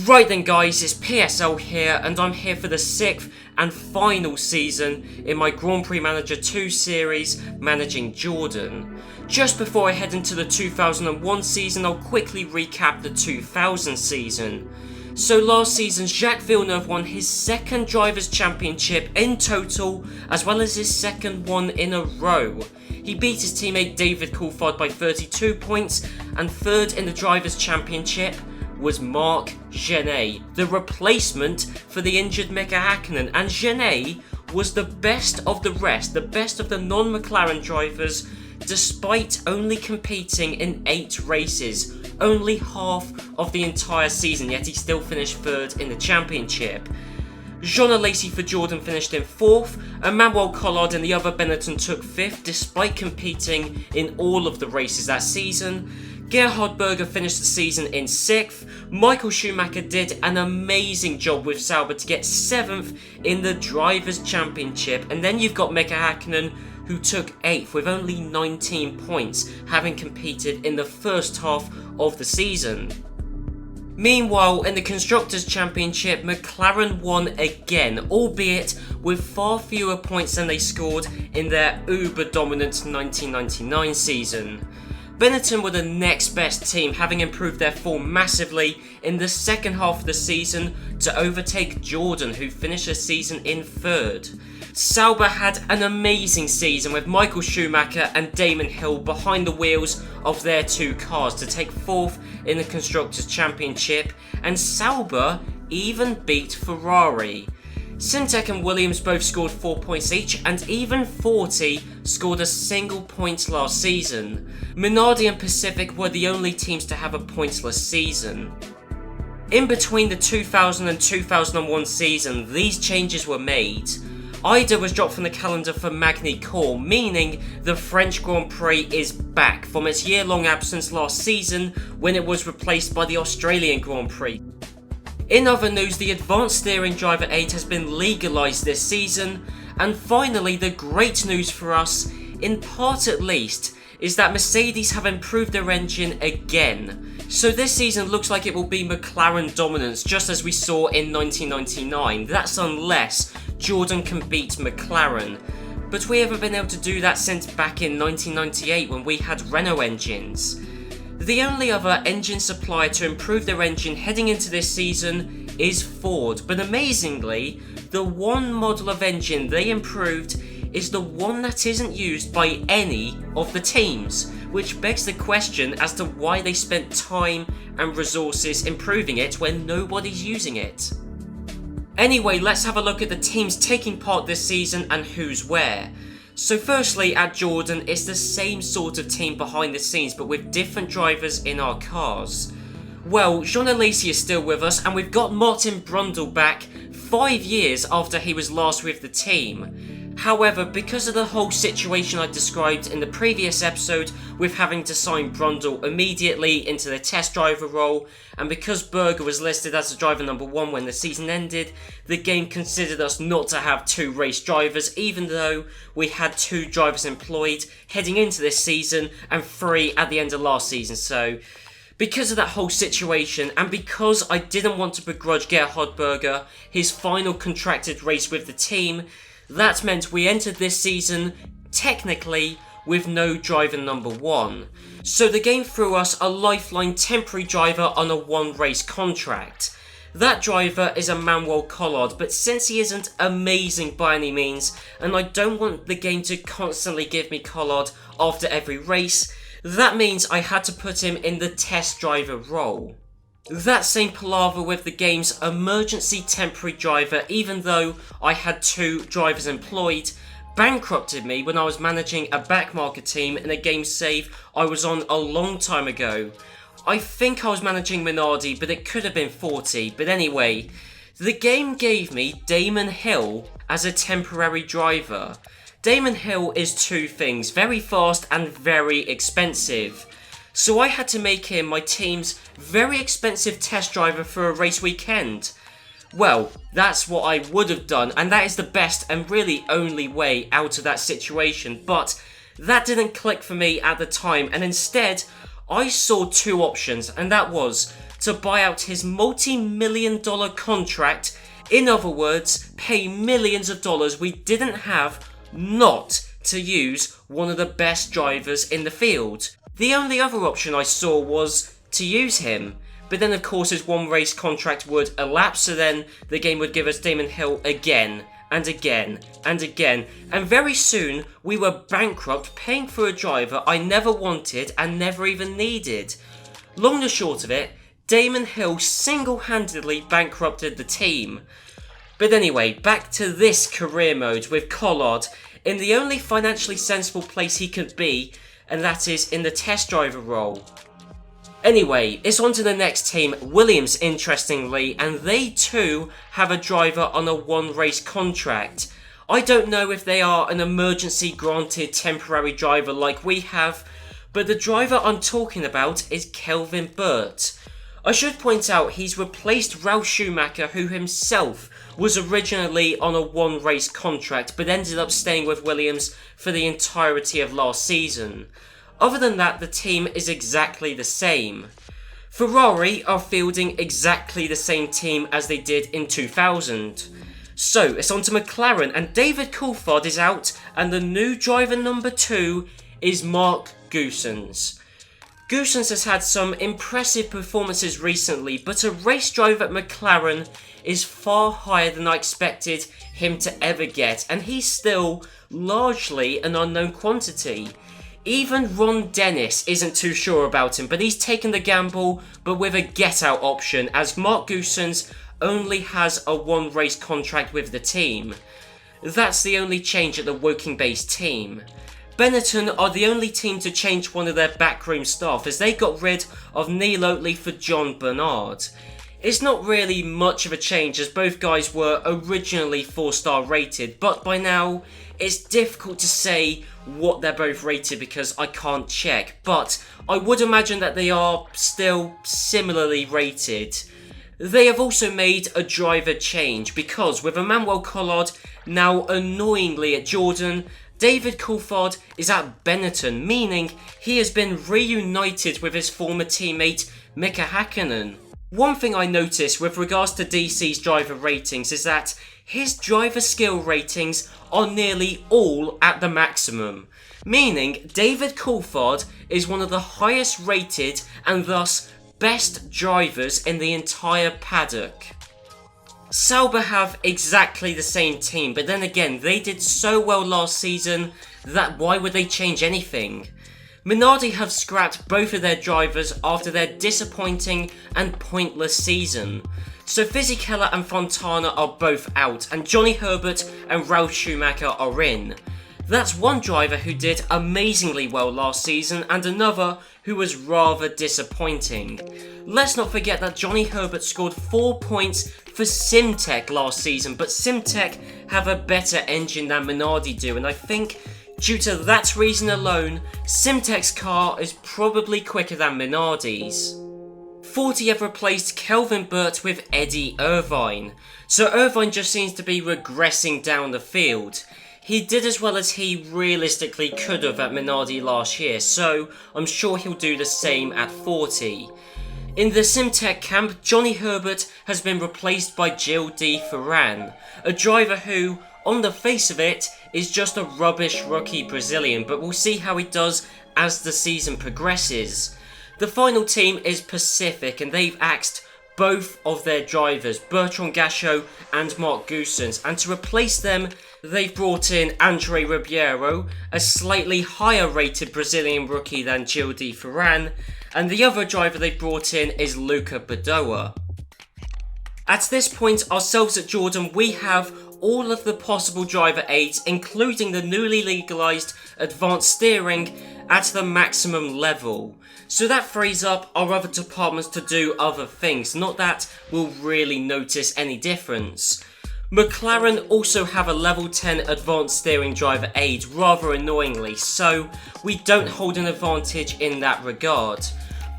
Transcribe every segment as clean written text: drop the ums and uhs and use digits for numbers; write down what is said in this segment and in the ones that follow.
Right then guys, it's PSL here and I'm here for the 6th and final season in my Grand Prix Manager 2 series, managing Jordan. Just before I head into the 2001 season, I'll quickly recap the 2000 season. So last season, Jacques Villeneuve won his second Drivers' Championship in total, as well as his second one in a row. He beat his teammate David Coulthard by 32 points, and third in the Drivers' Championship was Marc Genet, the replacement for the injured Mika Hakkinen, and Genet was the best of the rest, the best of the non-McLaren drivers, despite only competing in 8 races, only half of the entire season, yet he still finished third in the championship. Jean Alesi for Jordan finished in 4th, and Manuel Collard and the other Benetton took 5th despite competing in all of the races that season. Gerhard Berger finished the season in 6th, Michael Schumacher did an amazing job with Sauber to get 7th in the Drivers' Championship, and then you've got Mika Hakkinen who took 8th with only 19 points, having competed in the first half of the season. Meanwhile, in the Constructors' Championship, McLaren won again, albeit with far fewer points than they scored in their uber-dominant 1999 season. Benetton were the next best team, having improved their form massively in the second half of the season to overtake Jordan, who finished the season in 3rd. Sauber had an amazing season with Michael Schumacher and Damon Hill behind the wheels of their 2 cars to take 4th in the Constructors' Championship, and Sauber even beat Ferrari. Simtek and Williams both scored 4 points each, and even 40 scored a single point last season. Minardi and Pacific were the only teams to have a pointless season. In between the 2000 and 2001 season, these changes were made. Ida was dropped from the calendar for Magny-Cours, meaning the French Grand Prix is back from its year-long absence last season when it was replaced by the Australian Grand Prix. In other news, the Advanced Steering Driver 8 has been legalised this season, and finally the great news for us, in part at least, is that Mercedes have improved their engine again. So this season looks like it will be McLaren dominance, just as we saw in 1999. That's unless Jordan can beat McLaren. But we haven't been able to do that since back in 1998 when we had Renault engines. The only other engine supplier to improve their engine heading into this season is Ford, but amazingly, the one model of engine they improved is the one that isn't used by any of the teams, which begs the question as to why they spent time and resources improving it when nobody's using it. Anyway, let's have a look at the teams taking part this season and who's where. So firstly, at Jordan, it's the same sort of team behind the scenes, but with different drivers in our cars. Well, Jean Alesi is still with us, and we've got Martin Brundle back 5 years after he was last with the team. However, because of the whole situation I described in the previous episode with having to sign Brundle immediately into the test driver role, and because Berger was listed as the driver number 1 when the season ended, the game considered us not to have 2 race drivers, even though we had 2 drivers employed heading into this season and 3 at the end of last season. So because of that whole situation, and because I didn't want to begrudge Gerhard Berger his final contracted race with the team, that meant we entered this season, technically, with no driver number 1. So the game threw us a lifeline temporary driver on a 1-race contract. That driver is a Manuel Collard, but since he isn't amazing by any means, and I don't want the game to constantly give me Collard after every race, that means I had to put him in the test driver role. That same palaver with the game's emergency temporary driver, even though I had 2 drivers employed, bankrupted me when I was managing a backmarker team in a game save I was on a long time ago. I think I was managing Minardi, but it could have been 40, but anyway, the game gave me Damon Hill as a temporary driver. Damon Hill is 2 things, very fast and very expensive. So I had to make him my team's very expensive test driver for a race weekend. Well, that's what I would have done, and that is the best and really only way out of that situation, but that didn't click for me at the time, and instead, I saw 2 options, and that was to buy out his multi-million-dollar contract. In other words, pay millions of dollars we didn't have not to use one of the best drivers in the field. The only other option I saw was to use him, but then of course his one race contract would elapse, so then the game would give us Damon Hill again and again and again, and very soon we were bankrupt paying for a driver I never wanted and never even needed. Long and short of it, Damon Hill single-handedly bankrupted the team. But anyway, back to this career mode with Collard in the only financially sensible place he could be, and that is in the test driver role. Anyway, it's on to the next team, Williams, interestingly, and they too have a driver on a one-race contract. I don't know if they are an emergency granted temporary driver like we have, but the driver I'm talking about is Kelvin Burt. I should point out he's replaced Ralf Schumacher, who himself was originally on a one-race contract but ended up staying with Williams for the entirety of last season. Other than that, the team is exactly the same. Ferrari are fielding exactly the same team as they did in 2000. So, it's on to McLaren, and David Coulthard is out, and the new driver number 2 is Mark Goossens. Goossens has had some impressive performances recently, but a race driver at McLaren is far higher than I expected him to ever get, and he's still largely an unknown quantity. Even Ron Dennis isn't too sure about him, but he's taken the gamble, but with a get-out option, as Mark Goossens only has a one-race contract with the team. That's the only change at the Woking-based team. Benetton are the only team to change one of their backroom staff, as they got rid of Neil Oatley for John Bernard. It's not really much of a change, as both guys were originally 4-star rated, but by now it's difficult to say what they're both rated because I can't check, but I would imagine that they are still similarly rated. They have also made a driver change, because with Emmanuel Collard now annoyingly at Jordan, David Coulthard is at Benetton, meaning he has been reunited with his former teammate Mika Hakkinen. One thing I noticed with regards to DC's driver ratings is that his driver skill ratings are nearly all at the maximum, meaning David Coulthard is one of the highest rated and thus best drivers in the entire paddock. Sauber have exactly the same team, but then again, they did so well last season that why would they change anything? Minardi have scrapped both of their drivers after their disappointing and pointless season. So Fisichella and Fontana are both out, and Johnny Herbert and Ralf Schumacher are in. That's one driver who did amazingly well last season, and another who was rather disappointing. Let's not forget that Johnny Herbert scored 4 points for Simtek last season, but Simtek have a better engine than Minardi do, and I think due to that reason alone, Simtek's car is probably quicker than Minardi's. 40 have replaced Kelvin Burt with Eddie Irvine, so Irvine just seems to be regressing down the field. He did as well as he realistically could have at Minardi last year, so I'm sure he'll do the same at 40. In the Simtek camp, Johnny Herbert has been replaced by Gilles de Ferran, a driver who, on the face of it, is just a rubbish rookie Brazilian, but we'll see how he does as the season progresses. The final team is Pacific, and they've axed both of their drivers, Bertrand Gachot and Mark Goossens, and to replace them, they've brought in Andre Ribeiro, a slightly higher rated Brazilian rookie than Gilles de Ferran, and the other driver they've brought in is Luca Badoa. At this point, ourselves at Jordan, we have all of the possible driver aids, including the newly legalised advanced steering, at the maximum level. So that frees up our other departments to do other things, not that we'll really notice any difference. McLaren also have a level 10 advanced steering driver aid, rather annoyingly, so we don't hold an advantage in that regard.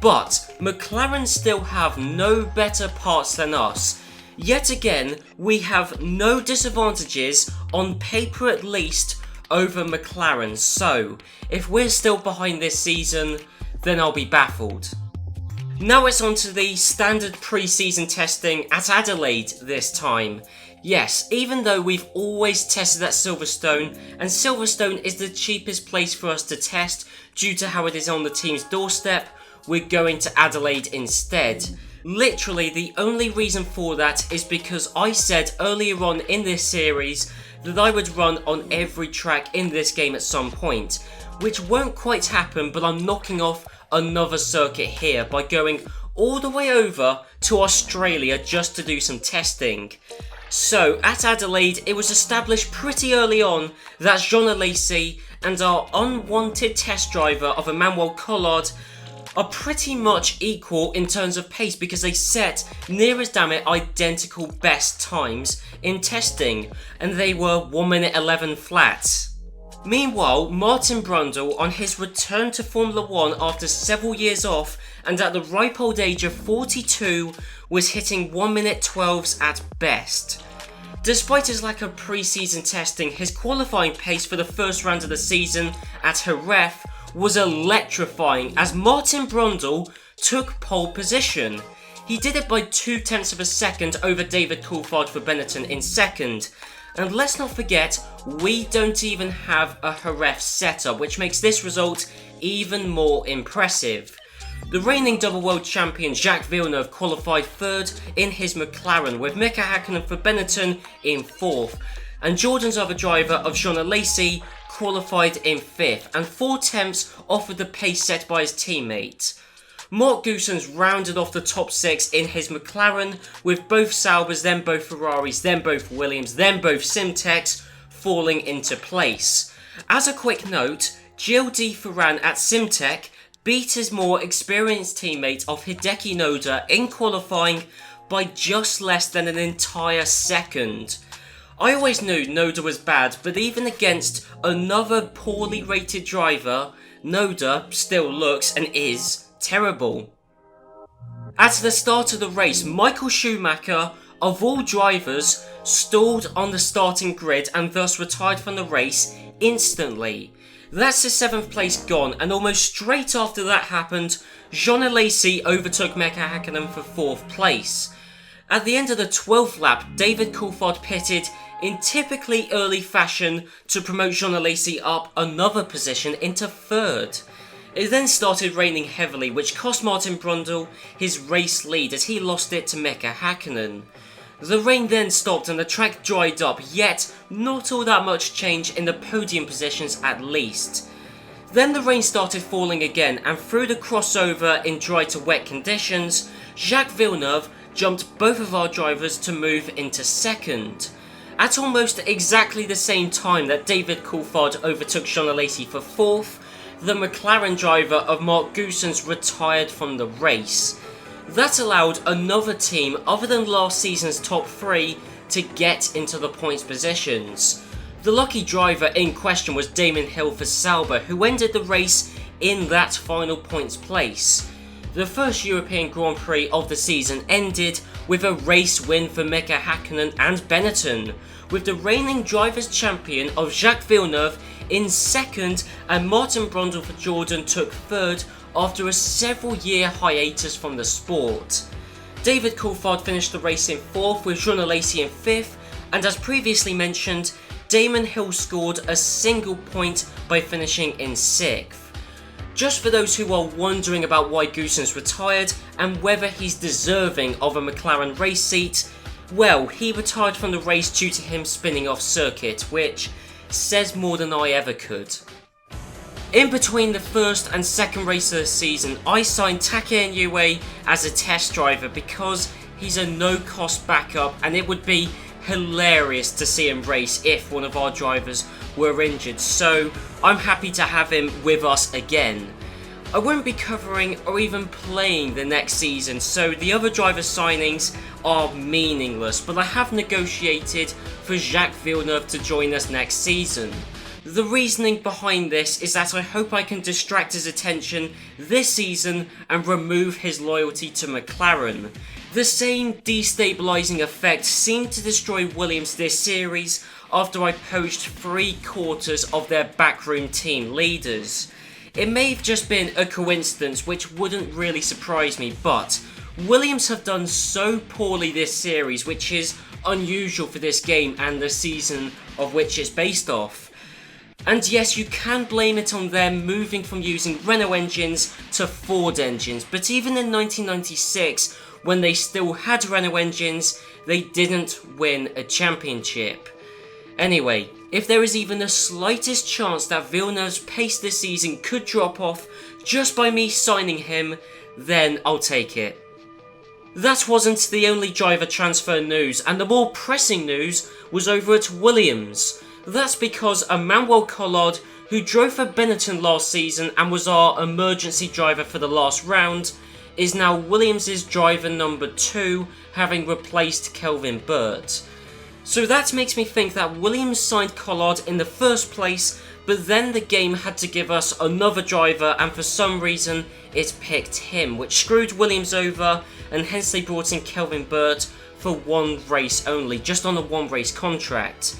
But McLaren still have no better parts than us. Yet again, we have no disadvantages, on paper at least, over McLaren, so if we're still behind this season, then I'll be baffled. Now it's on to the standard pre-season testing at Adelaide this time. Yes, even though we've always tested at Silverstone, and Silverstone is the cheapest place for us to test due to how it is on the team's doorstep, we're going to Adelaide instead. Literally, the only reason for that is because I said earlier on in this series that I would run on every track in this game at some point, which won't quite happen, but I'm knocking off another circuit here by going all the way over to Australia just to do some testing. So at Adelaide, it was established pretty early on that Jean Alesi and our unwanted test driver of Emmanuel Collard are pretty much equal in terms of pace because they set near as damn it identical best times in testing, and they were 1 minute 11 flat. Meanwhile, Martin Brundle, on his return to Formula 1 after several years off and at the ripe old age of 42, was hitting 1 minute 12s at best. Despite his lack of pre-season testing, his qualifying pace for the first round of the season at Jerez was electrifying as Martin Brundle took pole position. He did it by 0.2 of a second over David Coulthard for Benetton in second. And let's not forget, we don't even have a Jerez setup, which makes this result even more impressive. The reigning double world champion Jacques Villeneuve qualified third in his McLaren, with Mika Häkkinen for Benetton in fourth, and Jordan's other driver of Jean Alesi qualified in fifth, and 4/10 off of the pace set by his teammate. Mark Goossens rounded off the top six in his McLaren, with both Saubers, then both Ferraris, then both Williams, then both Simtex falling into place. As a quick note, Gilles de Ferran at Simtech beat his more experienced teammate of Hideki Noda in qualifying by just less than an entire second. I always knew Noda was bad, but even against another poorly rated driver, Noda still looks and is terrible. At the start of the race, Michael Schumacher, of all drivers, stalled on the starting grid and thus retired from the race instantly. That's his 7th place gone, and almost straight after that happened, Jean Alesi overtook Mika Häkkinen for 4th place. At the end of the 12th lap, David Coulthard pitted in typically early fashion to promote Jean Alesi up another position into 3rd. It then started raining heavily, which cost Martin Brundle his race lead as he lost it to Mika Häkkinen. The rain then stopped and the track dried up, yet not all that much change in the podium positions at least. Then the rain started falling again, and through the crossover in dry to wet conditions, Jacques Villeneuve jumped both of our drivers to move into 2nd. At almost exactly the same time that David Coulthard overtook Jean Alesi for 4th, the McLaren driver of Mark Goossens retired from the race. That allowed another team other than last season's top 3 to get into the points positions. The lucky driver in question was Damon Hill for Sauber, who ended the race in that final points place. The first European Grand Prix of the season ended with a race win for Mika Häkkinen and Benetton, with the reigning drivers' champion of Jacques Villeneuve in 2nd, and Martin Brundle for Jordan took 3rd after a several-year hiatus from the sport. David Coulthard finished the race in 4th, with Jean Alesi in 5th, and as previously mentioned, Damon Hill scored a single point by finishing in 6th. Just for those who are wondering about why Goossens retired and whether he's deserving of a McLaren race seat, well, he retired from the race due to him spinning off circuit, which says more than I ever could. In between the first and second race of the season, I signed Take Inoue as a test driver because he's a no-cost backup, and it would be hilarious to see him race if one of our drivers were injured, so I'm happy to have him with us again. I won't be covering or even playing the next season, so the other driver signings are meaningless, but I have negotiated for Jacques Villeneuve to join us next season. The reasoning behind this is that I hope I can distract his attention this season and remove his loyalty to McLaren. The same destabilising effect seemed to destroy Williams this series after I poached 3/4 of their backroom team leaders. It may have just been a coincidence, which wouldn't really surprise me, but Williams have done so poorly this series, which is unusual for this game and the season of which it's based off. And yes, you can blame it on them moving from using Renault engines to Ford engines, but even in 1996, when they still had Renault engines, they didn't win a championship. Anyway, if there is even the slightest chance that Villeneuve's pace this season could drop off just by me signing him, then I'll take it. That wasn't the only driver transfer news, and the more pressing news was over at Williams. That's because Emmanuel Collard, who drove for Benetton last season and was our emergency driver for the last round, is now Williams' driver number 2, having replaced Kelvin Burt. So that makes me think that Williams signed Collard in the first place, but then the game had to give us another driver, and for some reason it picked him, which screwed Williams over, and hence they brought in Kelvin Burt for one race only, just on a one race contract.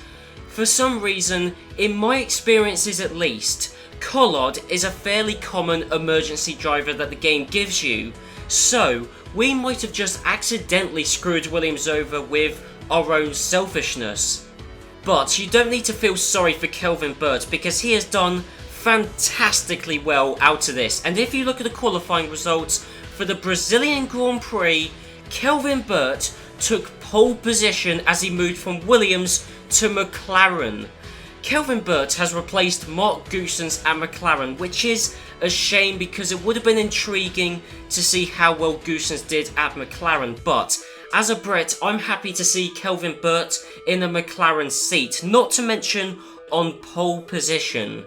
For some reason, in my experiences at least, Collard is a fairly common emergency driver that the game gives you, so we might have just accidentally screwed Williams over with our own selfishness. But you don't need to feel sorry for Kelvin Burt, because he has done fantastically well out of this, and if you look at the qualifying results for the Brazilian Grand Prix, Kelvin Burt took pole position as he moved from Williams to McLaren. Kelvin Burt has replaced Mark Goossens at McLaren, which is a shame because it would have been intriguing to see how well Goossens did at McLaren, but as a Brit, I'm happy to see Kelvin Burt in a McLaren seat, not to mention on pole position.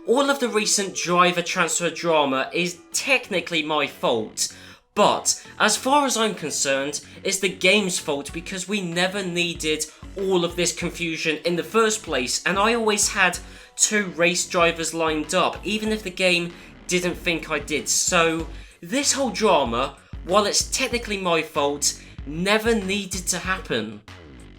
All of the recent driver transfer drama is technically my fault, but as far as I'm concerned, it's the game's fault because we never needed all of this confusion in the first place, and I always had 2 race drivers lined up, even if the game didn't think I did. So this whole drama, while it's technically my fault, never needed to happen.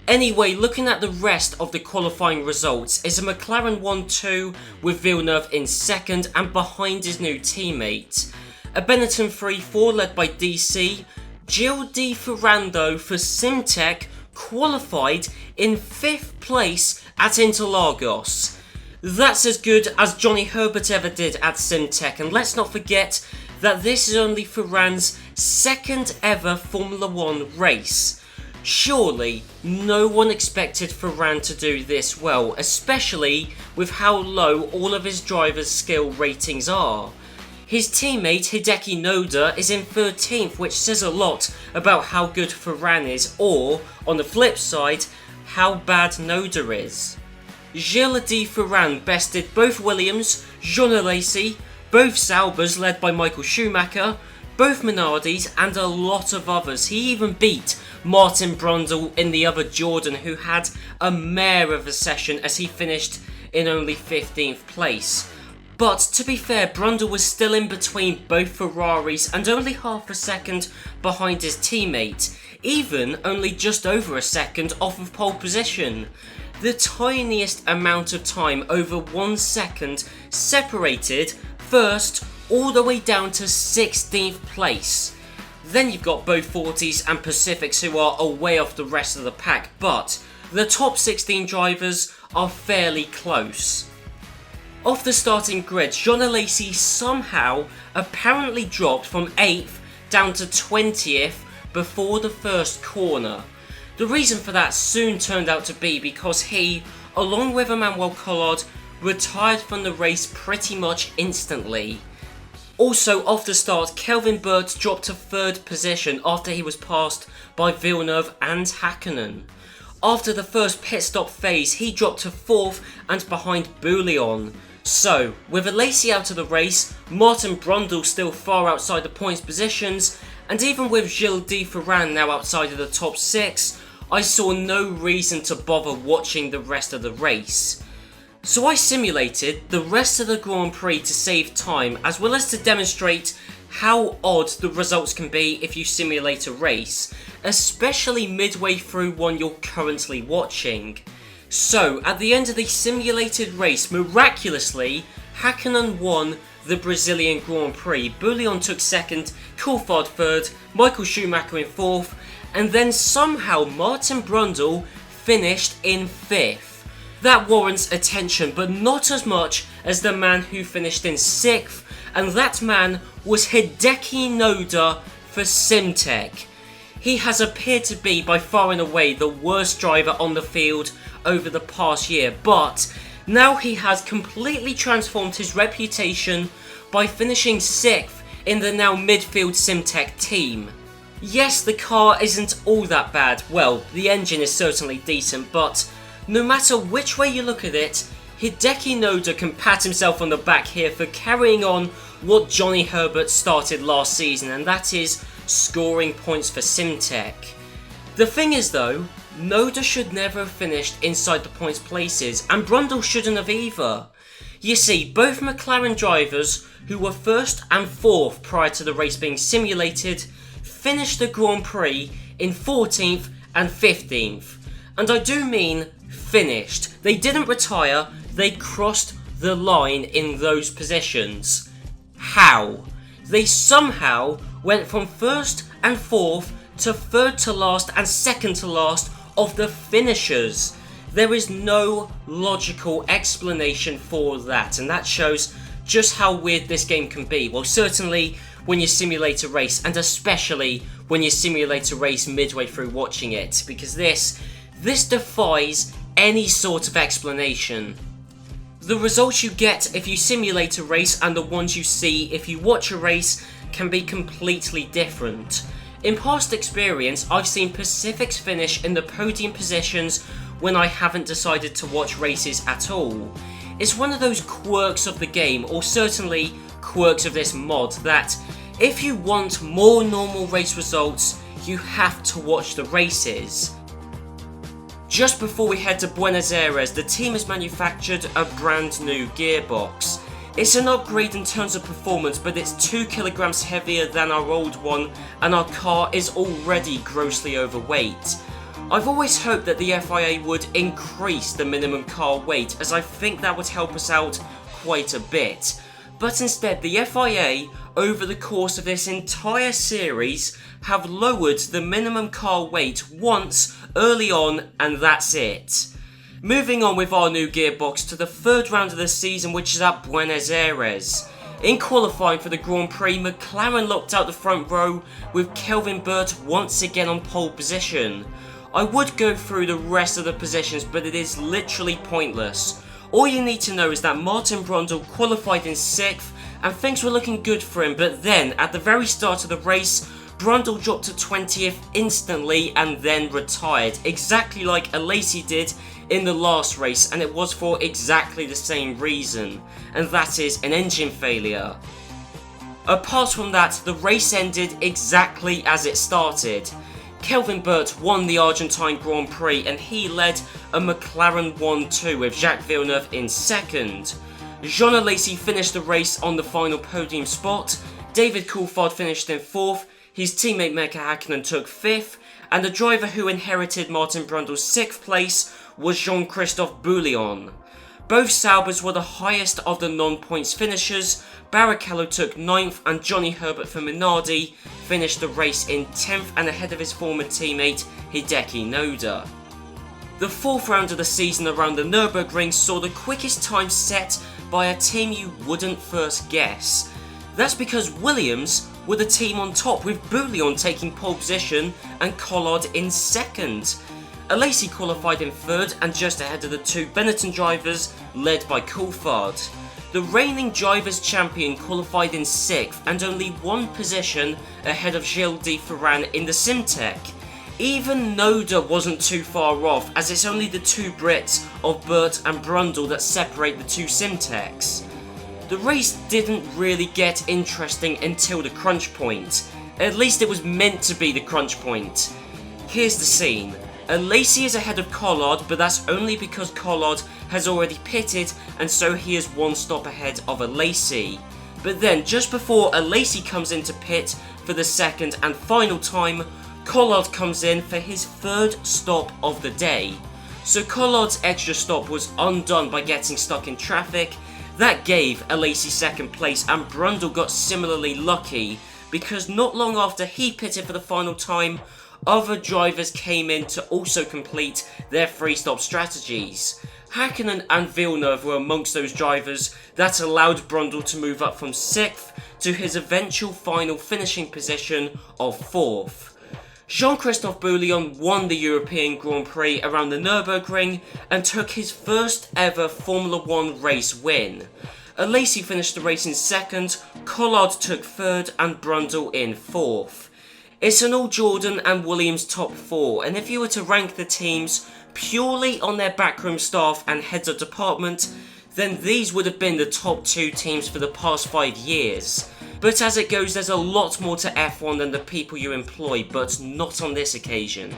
Anyway, looking at the rest of the qualifying results, is a McLaren 1-2 with Villeneuve in second and behind his new teammate. A Benetton 3-4 led by DC. Gil Di Ferrando for Simtech qualified in 5th place at Interlagos. That's as good as Johnny Herbert ever did at Simtech, and let's not forget that this is only Ferran's 2nd ever Formula 1 race. Surely, no one expected Ferran to do this well, especially with how low all of his drivers' skill ratings are. His teammate Hideki Noda is in 13th, which says a lot about how good Ferran is, or, on the flip side, how bad Noda is. Gilles Di Ferran bested both Williams, Jean Alesi, both Saubers led by Michael Schumacher, both Minardis, and a lot of others. He even beat Martin Brundle in the other Jordan, who had a mare of a session as he finished in only 15th place. But to be fair, Brundle was still in between both Ferraris and only half a second behind his teammate, even only just over a second off of pole position. The tiniest amount of time, over 1 second, separated first all the way down to 16th place. Then you've got both 40s and Pacifics who are away off the rest of the pack, but the top 16 drivers are fairly close. Off the starting grid, Jean Alesi somehow apparently dropped from 8th down to 20th before the first corner. The reason for that soon turned out to be because he, along with Emmanuel Collard, retired from the race pretty much instantly. Also off the start, Kelvin Burt dropped to 3rd position after he was passed by Villeneuve and Hakkinen. After the first pit stop phase, he dropped to 4th and behind Bouillon. So, with Alesi out of the race, Martin Brundle still far outside the points positions, and even with Gilles Di Ferran now outside of the top 6, I saw no reason to bother watching the rest of the race. So I simulated the rest of the Grand Prix to save time, as well as to demonstrate how odd the results can be if you simulate a race, especially midway through one you're currently watching. So, at the end of the simulated race, miraculously, Hakkinen won the Brazilian Grand Prix. Bouillon took second, Coulthard third, Michael Schumacher in fourth, and then somehow Martin Brundle finished in fifth. That warrants attention, but not as much as the man who finished in sixth, and that man was Hideki Noda for Simtek. He has appeared to be by far and away the worst driver on the field over the past year, but now he has completely transformed his reputation by finishing sixth in the now midfield Simtek team. Yes, the car isn't all that bad. Well, the engine is certainly decent, but no matter which way you look at it, Hideki Noda can pat himself on the back here for carrying on what Johnny Herbert started last season, and that is scoring points for Simtek. The thing is though, Noda should never have finished inside the points places, and Brundle shouldn't have either. You see, both McLaren drivers, who were first and fourth prior to the race being simulated, finished the Grand Prix in 14th and 15th. And I do mean finished. They didn't retire, they crossed the line in those positions. How? They somehow went from first and fourth to third to last and second to last of the finishers. There is no logical explanation for that, and that shows just how weird this game can be. Well, certainly when you simulate a race, and especially when you simulate a race midway through watching it, because this defies any sort of explanation. The results you get if you simulate a race and the ones you see if you watch a race can be completely different. In past experience, I've seen Pacifics finish in the podium positions when I haven't decided to watch races at all. It's one of those quirks of the game, or certainly quirks of this mod, that if you want more normal race results, you have to watch the races. Just before we head to Buenos Aires, the team has manufactured a brand new gearbox. It's an upgrade in terms of performance, but it's 2 kilograms heavier than our old one, and our car is already grossly overweight. I've always hoped that the FIA would increase the minimum car weight, as I think that would help us out quite a bit. But instead, the FIA, over the course of this entire series, have lowered the minimum car weight once early on, and that's it. Moving on with our new gearbox to the third round of the season, which is at Buenos Aires. In qualifying for the Grand Prix, McLaren locked out the front row with Kelvin Burt once again on pole position. I would go through the rest of the positions, but it is literally pointless. All you need to know is that Martin Brundle qualified in 6th and things were looking good for him, but then at the very start of the race, Brundle dropped to 20th instantly and then retired, exactly like Alesi did in the last race, and it was for exactly the same reason, and that is an engine failure. Apart from that, the race ended exactly as it started. Kelvin Burt won the Argentine Grand Prix and he led a McLaren 1-2 with Jacques Villeneuve in 2nd. Jean Alesi finished the race on the final podium spot, David Coulthard finished in 4th, his teammate Mika Hakkinen took 5th, and the driver who inherited Martin Brundle's 6th place was Jean-Christophe Bouillon. Both Saubers were the highest of the non-points finishers. Barrichello took 9th and Johnny Herbert for Minardi finished the race in 10th and ahead of his former teammate Hideki Noda. The 4th round of the season around the Nürburgring saw the quickest time set by a team you wouldn't first guess. That's because Williams were the team on top, with Bouillon taking pole position and Collard in 2nd. Alesi qualified in 3rd and just ahead of the 2 Benetton drivers led by Coulthard. The reigning drivers' champion qualified in 6th and only 1 position ahead of Gilles de Ferran in the Simtek. Even Noda wasn't too far off, as it's only the 2 Brits of Burt and Brundle that separate the 2 Simteks. The race didn't really get interesting until the crunch point. At least it was meant to be the crunch point. Here's the scene. Alesi is ahead of Collard, but that's only because Collard has already pitted and so he is 1 stop ahead of Alesi. But then just before Alesi comes into pit for the 2nd and final time, Collard comes in for his 3rd stop of the day. So Collard's extra stop was undone by getting stuck in traffic, That gave Alesi second place, and Brundle got similarly lucky because not long after he pitted for the final time, other drivers came in to also complete their free-stop strategies. Hakkinen and Villeneuve were amongst those drivers that allowed Brundle to move up from 6th to his eventual final finishing position of 4th. Jean-Christophe Bouillon won the European Grand Prix around the Nürburgring and took his first ever Formula 1 race win. Alesi finished the race in 2nd, Collard took 3rd and Brundle in 4th. It's an all Jordan and Williams top 4, and if you were to rank the teams purely on their backroom staff and heads of department, then these would have been the top 2 teams for the past 5 years. But as it goes, there's a lot more to F1 than the people you employ, but not on this occasion.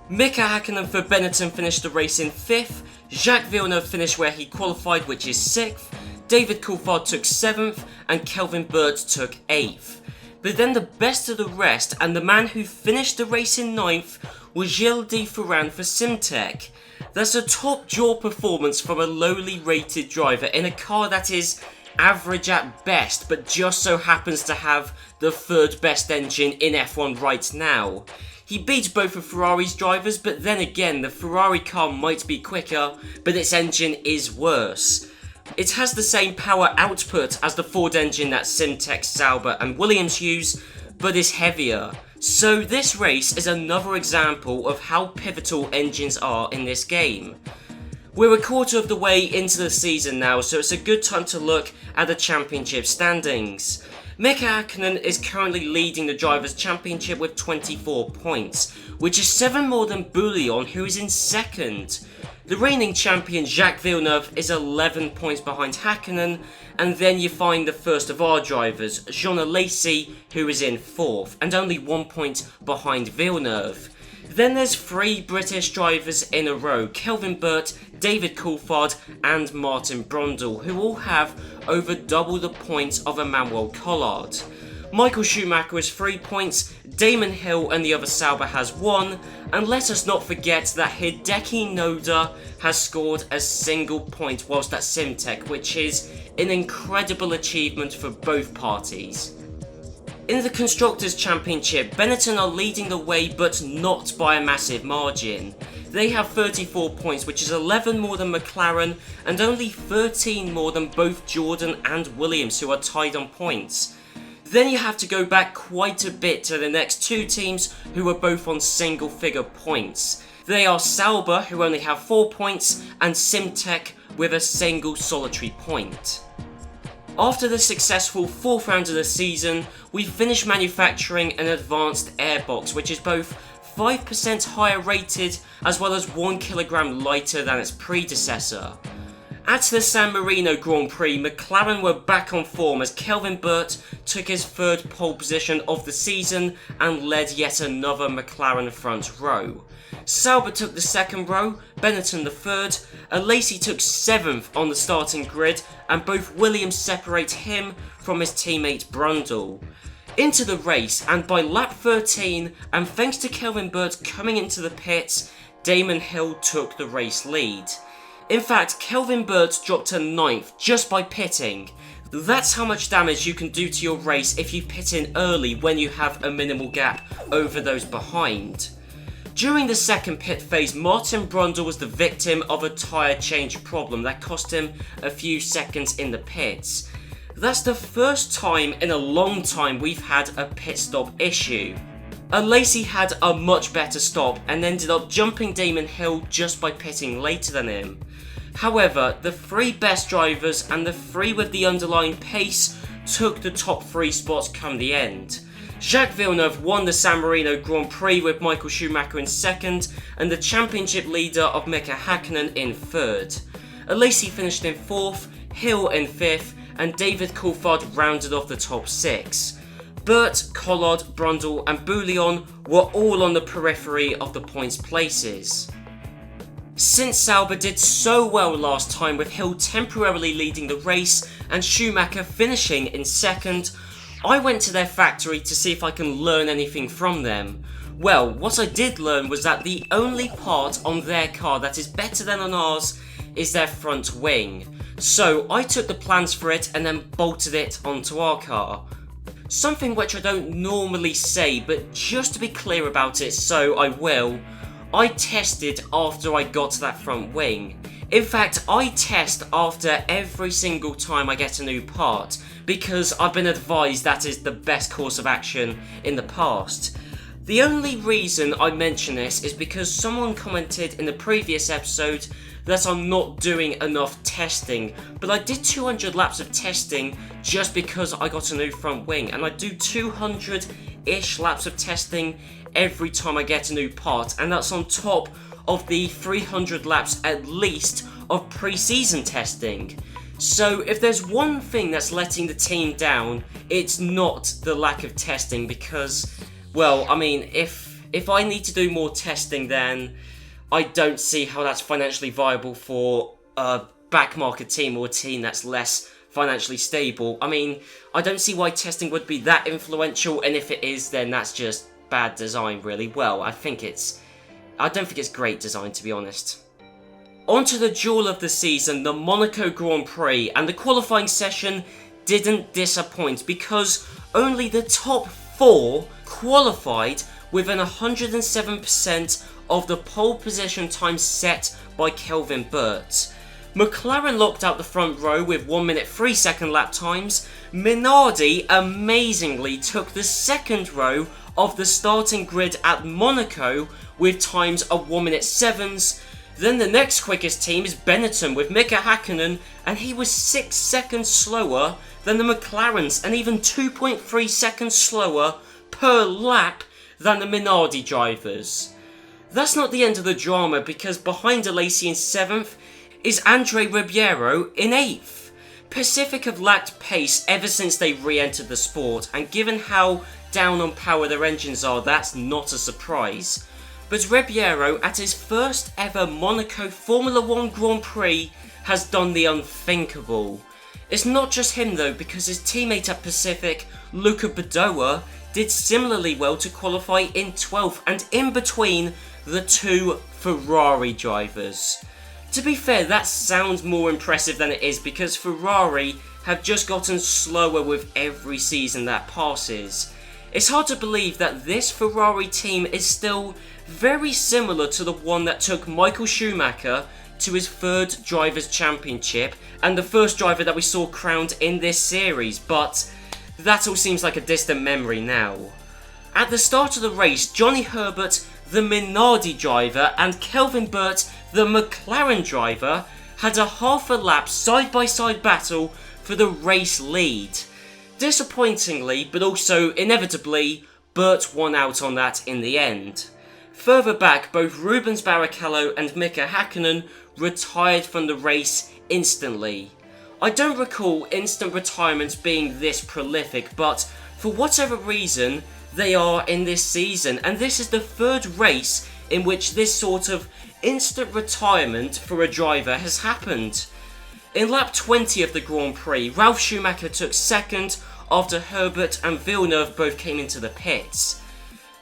Mika Hakkinen for Benetton finished the race in 5th, Jacques Villeneuve finished where he qualified, which is 6th, David Coulthard took 7th, and Kelvin Burt took 8th. But then the best of the rest, and the man who finished the race in 9th, was Gilles de Ferran for Simtech. That's a top draw performance from a lowly rated driver in a car that is average at best, but just so happens to have the 3rd best engine in F1 right now. He beats both of Ferrari's drivers, but then again, the Ferrari car might be quicker, but its engine is worse. It has the same power output as the Ford engine that Simtech, Sauber and Williams use, but is heavier. So this race is another example of how pivotal engines are in this game. We're a quarter of the way into the season now, so it's a good time to look at the championship standings. Mika Hakkinen is currently leading the Drivers' Championship with 24 points, which is 7 more than Bouillon, who is in 2nd. The reigning champion Jacques Villeneuve is 11 points behind Hakkinen, and then you find the first of our drivers, Jean Alesi, who is in 4th, and only 1 point behind Villeneuve. Then there's 3 British drivers in a row, Kelvin Burt, David Coulthard and Martin Brundle, who all have over double the points of Emmanuel Collard. Michael Schumacher has 3 points, Damon Hill and the other Sauber has 1, and let us not forget that Hideki Noda has scored a single point whilst at Simtech, which is an incredible achievement for both parties. In the Constructors' Championship, Benetton are leading the way, but not by a massive margin. They have 34 points, which is 11 more than McLaren, and only 13 more than both Jordan and Williams, who are tied on points. Then you have to go back quite a bit to the next 2 teams, who are both on single-figure points. They are Sauber, who only have 4 points, and Simtech with a single solitary point. After the successful 4th round of the season, we finished manufacturing an advanced airbox, which is both 5% higher rated as well as 1 kilogram lighter than its predecessor. At the San Marino Grand Prix, McLaren were back on form as Kelvin Burt took his 3rd pole position of the season and led yet another McLaren front row. Sauber took the 2nd row, Benetton the 3rd, Alesi took 7th on the starting grid, and both Williams separate him from his teammate Brundle. Into the race, and by lap 13, and thanks to Kelvin Burt coming into the pits, Damon Hill took the race lead. In fact, Kelvin Burt dropped to 9th just by pitting. That's how much damage you can do to your race if you pit in early when you have a minimal gap over those behind. During the 2nd pit phase, Martin Brundle was the victim of a tyre change problem that cost him a few seconds in the pits. That's the first time in a long time we've had a pit stop issue. Alesi had a much better stop and ended up jumping Damon Hill just by pitting later than him. However, the 3 best drivers and the 3 with the underlying pace took the top 3 spots come the end. Jacques Villeneuve won the San Marino Grand Prix with Michael Schumacher in 2nd and the championship leader of Mika Hakkinen in 3rd. Alesi finished in 4th, Hill in 5th, and David Coulthard rounded off the top 6. Burt, Collard, Brundle and Bouillon were all on the periphery of the points places. Since Sauber did so well last time with Hill temporarily leading the race and Schumacher finishing in 2nd, I went to their factory to see if I can learn anything from them. Well, what I did learn was that the only part on their car that is better than on ours is their front wing. So I took the plans for it and then bolted it onto our car. Something which I don't normally say, but just to be clear about it, so I will, I tested after I got to that front wing. In fact, I test after every single time I get a new part, because I've been advised that is the best course of action in the past. The only reason I mention this is because someone commented in the previous episode that I'm not doing enough testing, but I did 200 laps of testing just because I got a new front wing, and I do 200-ish laps of testing every time I get a new part, and that's on top of the 300 laps at least of pre-season testing. So if there's one thing that's letting the team down, it's not the lack of testing, because, well, I mean, if I need to do more testing, then I don't see how that's financially viable for a backmarket team or a team that's less financially stable. I mean, I don't see why testing would be that influential, and if it is, then that's just bad design, really. Well, I don't think it's great design, to be honest. On to the jewel of the season, the Monaco Grand Prix, and the qualifying session didn't disappoint because only the top 4 qualified within 107% of the pole position time set by Kelvin Burt. McLaren locked out the front row with 1 minute 3 second lap times. Minardi amazingly took the second row of the starting grid at Monaco with times of 1 minute 7s. Then the next quickest team is Benetton with Mika Hakkinen, and he was 6 seconds slower than the McLarens and even 2.3 seconds slower per lap than the Minardi drivers. That's not the end of the drama, because behind Alesi in 7th is Andre Ribeiro in 8th. Pacific have lacked pace ever since they re-entered the sport, and given how down on power their engines are, that's not a surprise. But Ribeiro, at his first ever Monaco Formula 1 Grand Prix, has done the unthinkable. It's not just him though, because his teammate at Pacific, Luca Badoa, did similarly well to qualify in 12th and in between the 2 Ferrari drivers. To be fair, that sounds more impressive than it is, because Ferrari have just gotten slower with every season that passes. It's hard to believe that this Ferrari team is still very similar to the one that took Michael Schumacher to his 3rd Drivers' Championship and the first driver that we saw crowned in this series, but that all seems like a distant memory now. At the start of the race, Johnny Herbert, the Minardi driver, and Kelvin Burt, the McLaren driver, had a half a lap side-by-side battle for the race lead. Disappointingly, but also inevitably, Burt won out on that in the end. Further back, both Rubens Barrichello and Mika Hakkinen retired from the race instantly. I don't recall instant retirements being this prolific, but for whatever reason, they are in this season, and this is the 3rd race in which this sort of instant retirement for a driver has happened. In lap 20 of the Grand Prix, Ralf Schumacher took 2nd after Herbert and Villeneuve both came into the pits.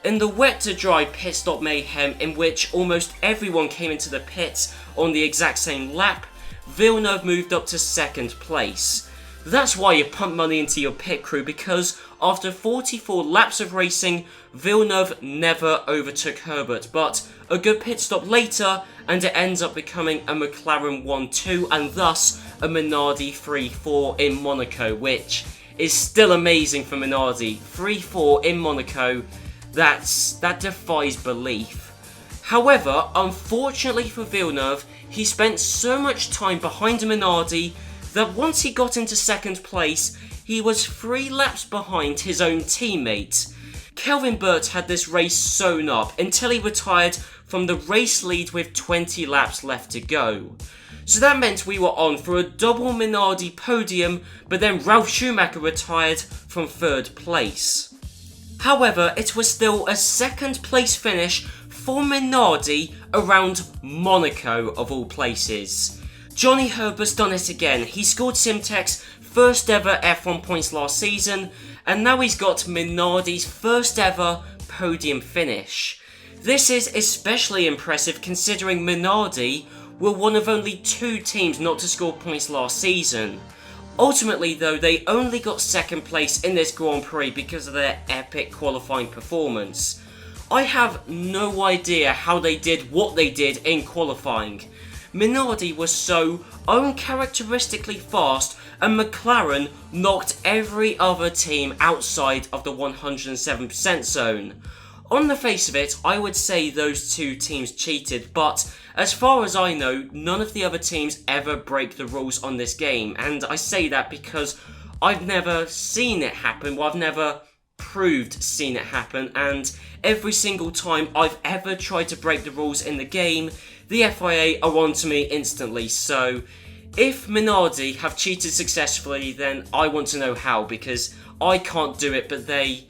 In the wet to dry pit stop mayhem, in which almost everyone came into the pits on the exact same lap, Villeneuve moved up to 2nd place. That's why you pump money into your pit crew, because after 44 laps of racing, Villeneuve never overtook Herbert, but a good pit stop later and it ends up becoming a McLaren 1-2 and thus a Minardi 3-4 in Monaco, which is still amazing for Minardi. 3-4 in Monaco, that defies belief. However, unfortunately for Villeneuve, he spent so much time behind Minardi that once he got into 2nd place, he was 3 laps behind his own teammate. Kelvin Burt had this race sewn up until he retired from the race lead with 20 laps left to go. So that meant we were on for a double Minardi podium, but then Ralf Schumacher retired from 3rd place. However, it was still a 2nd place finish for Minardi around Monaco of all places. Johnny Herbert's done it again. He scored Simtek's first ever F1 points last season, and now he's got Minardi's first ever podium finish. This is especially impressive considering Minardi were one of only 2 teams not to score points last season. Ultimately though, they only got second place in this Grand Prix because of their epic qualifying performance. I have no idea how they did what they did in qualifying. Minardi was so uncharacteristically fast, and McLaren knocked every other team outside of the 107% zone. On the face of it, I would say those 2 teams cheated, but as far as I know, none of the other teams ever break the rules on this game, and I say that because I've never seen it happen. Well, I've never proved seen it happen, and every single time I've ever tried to break the rules in the game, the FIA are on to me instantly. So if Minardi have cheated successfully, then I want to know how, because I can't do it, but they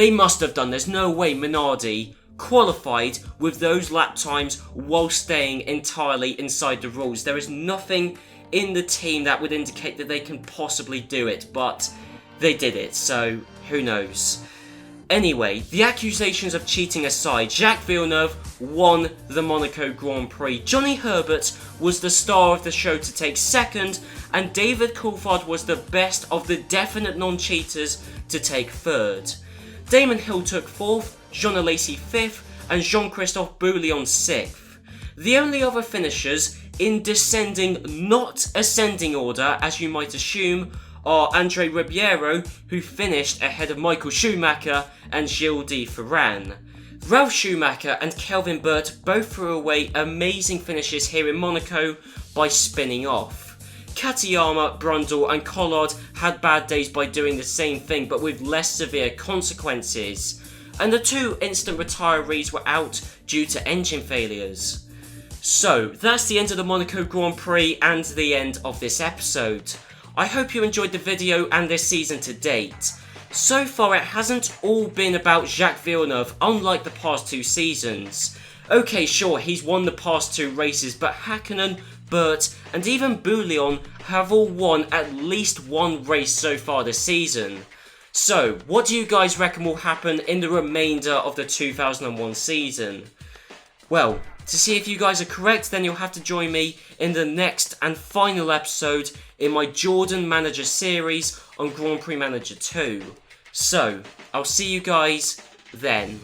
must have done. There's no way Minardi qualified with those lap times while staying entirely inside the rules. There is nothing in the team that would indicate that they can possibly do it, but they did it, so who knows. Anyway, the accusations of cheating aside, Jacques Villeneuve won the Monaco Grand Prix. Johnny Herbert was the star of the show to take second, and David Coulthard was the best of the definite non-cheaters to take third. Damon Hill took 4th, Jean Alesi 5th, and Jean-Christophe Bouillon 6th. The only other finishers in descending, not ascending order, as you might assume, are Andre Ribeiro, who finished ahead of Michael Schumacher and Gilles de Ferran. Ralf Schumacher and Kelvin Burt both threw away amazing finishes here in Monaco by spinning off. Katayama, Brundle and Collard had bad days by doing the same thing, but with less severe consequences. And the 2 instant retirees were out due to engine failures. So, that's the end of the Monaco Grand Prix and the end of this episode. I hope you enjoyed the video and this season to date. So far it hasn't all been about Jacques Villeneuve, unlike the past 2 seasons. Okay, sure, he's won the past 2 races, but Hakkinen, Burt and even Bouillon have all won at least 1 race so far this season. So, what do you guys reckon will happen in the remainder of the 2001 season? Well, to see if you guys are correct, then you'll have to join me in the next and final episode in my Jordan Manager series on Grand Prix Manager 2. So, I'll see you guys then.